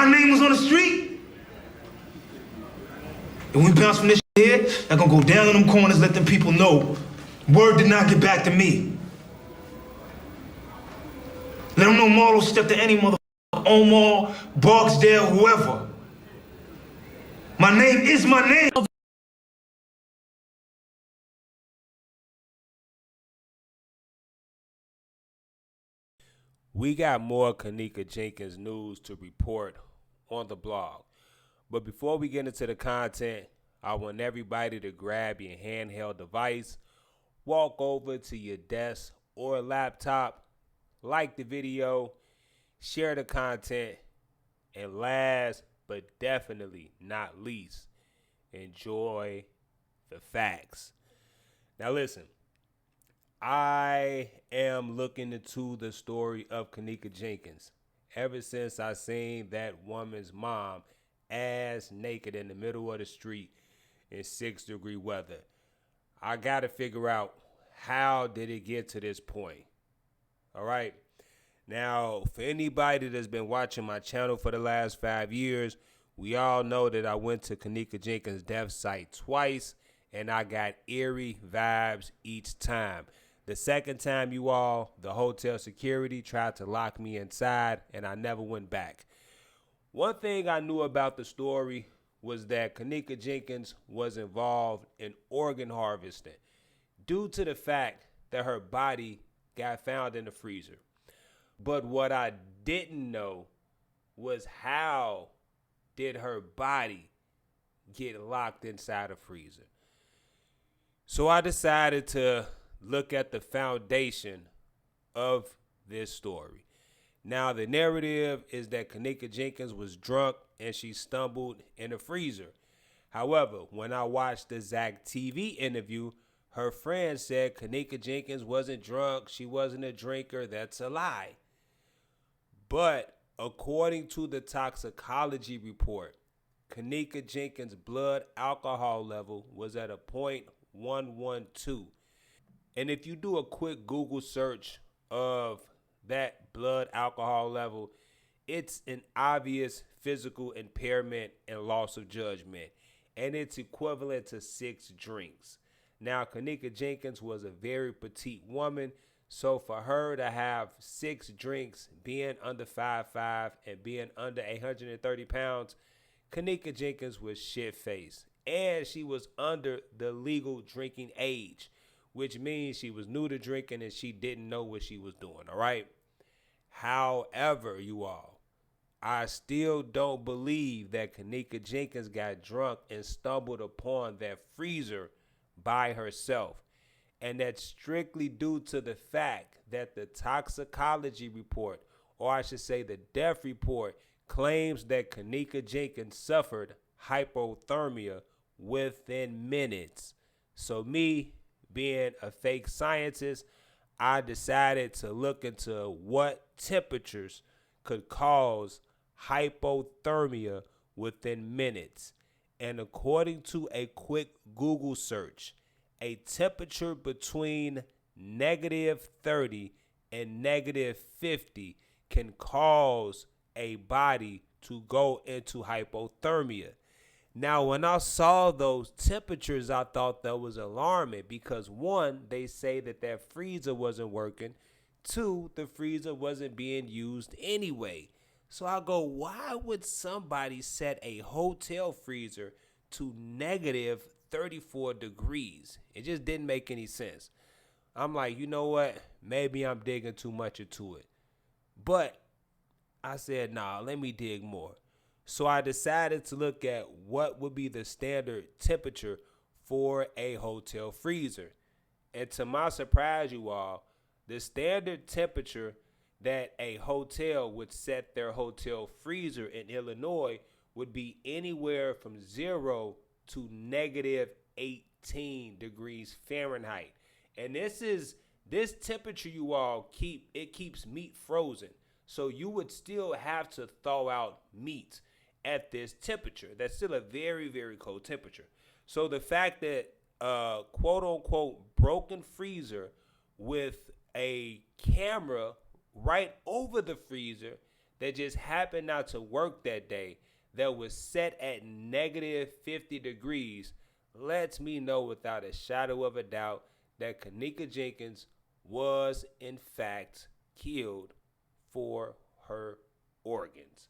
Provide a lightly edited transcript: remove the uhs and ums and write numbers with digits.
my name was on the street, and we bounce from this here, I'm gonna go down in them corners, let them people know word did not get back to me. Let them know Marlo stepped to any motherfucker, Omar, Barksdale, whoever. My name is my name. We got more Kenneka Jenkins news to report on the blog. But before we get into the content, I want everybody to grab your handheld device, walk over to your desk or laptop, like the video, share the content, and last but definitely not least, enjoy the facts. Now listen, I am looking into the story of Kenneka Jenkins ever since I seen that woman's mom ass naked in the middle of the street in 6-degree weather. I got to figure out, how did it get to this point? All right. Now, for anybody that's been watching my channel for the last 5 years, we all know that I went to Kenneka Jenkins' death site twice, and I got eerie vibes each time. The second time, you all, the hotel security tried to lock me inside, and I never went back. One thing I knew about the story was that Kenneka Jenkins was involved in organ harvesting due to the fact that her body got found in the freezer. But what I didn't know was, how did her body get locked inside a freezer? So I decided to look at the foundation of this story. Now, the narrative is that Kenneka Jenkins was drunk and she stumbled in a freezer. However, when I watched the Zach TV interview, her friend said Kenneka Jenkins wasn't drunk, she wasn't a drinker. That's a lie. But according to the toxicology report, Kenneka Jenkins' blood alcohol level was at a 0.112. And if you do a quick Google search of that blood alcohol level, it's an obvious physical impairment and loss of judgment, and it's equivalent to 6 drinks. Now, Kenneka Jenkins was a very petite woman, so for her to have 6 drinks, being under 5'5" and being under 130 pounds, Kenneka Jenkins was shit-faced, and she was under the legal drinking age, which means she was new to drinking and she didn't know what she was doing, all right? However, you all, I still don't believe that Kenneka Jenkins got drunk and stumbled upon that freezer by herself. And that's strictly due to the fact that the toxicology report, or I should say the death report, claims that Kenneka Jenkins suffered hypothermia within minutes. So me, being a fake scientist, I decided to look into what temperatures could cause hypothermia within minutes. And according to a quick Google search, a temperature between -30 and -50 can cause a body to go into hypothermia. Now, when I saw those temperatures, I thought that was alarming because, one, they say that freezer wasn't working. 2, the freezer wasn't being used anyway. So I go, why would somebody set a hotel freezer to -34 degrees? It just didn't make any sense. I'm like, you know what? Maybe I'm digging too much into it. But I said, nah, let me dig more. So I decided to look at what would be the standard temperature for a hotel freezer. And to my surprise, you all, the standard temperature that a hotel would set their hotel freezer in Illinois would be anywhere from 0 to -18 degrees Fahrenheit. And this temperature, you all, keeps meat frozen. So you would still have to thaw out meat at this temperature. That's still a very, very cold temperature. So the fact that quote unquote broken freezer with a camera right over the freezer that just happened not to work that day, that was set at negative 50 degrees, lets me know without a shadow of a doubt that Kenneka Jenkins was in fact killed for her organs.